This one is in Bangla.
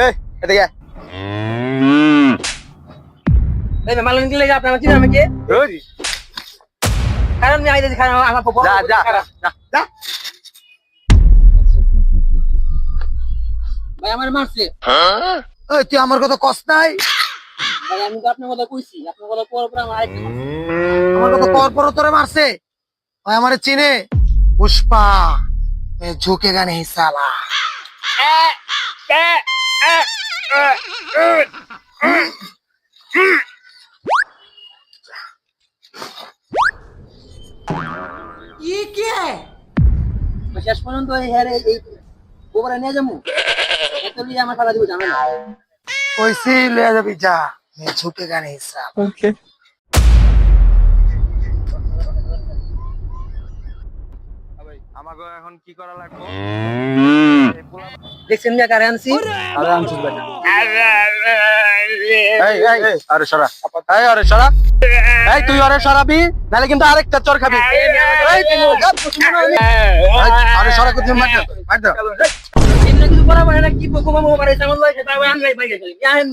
এই এদিকে আয়। এই মালন কি লাগে আপনারা চিনেন আমাকে ওই, কারণ আমি আইতে খারাপ আমার বড় যা যা খারাপ যা যা। ভাই আমার মারছে ওই তুই আমার কথা কস নাই, ভাই আমি তো আপনার কথা কইছি আপনার কথা পর পর আমার আরেকটা মারছে। আমার কথা কর পর তোরে মারছে। ওই আমারে চিনে, পুষ্পা मैं झुकेगा नहीं साला। শেষ পর্যন্ত এই হ্যারে এই গোবরে নিয়ে যাবো এত লিয়ে আমার সারা দিব ঝামেলা वैसे ही ले जा जा, मैं झुकेगा नहीं साला। আমাকে এখন কি করা লাগবে? দেখছেন না কারে আনছি আরে আনছিস বেটা। এই এই আরে সরা, এই আরে সরা, এই তুই আরে সরাবি নালে কিন্তু আরেকটা চর খাবি। এই তুই যা, আরে সরা কত মার দে, মার দে। এমনি কিছু করা পারে না কি বকমা মো পারে সামল লয় সেটা আমি আনলাই পাই গেছি ইয়া হেন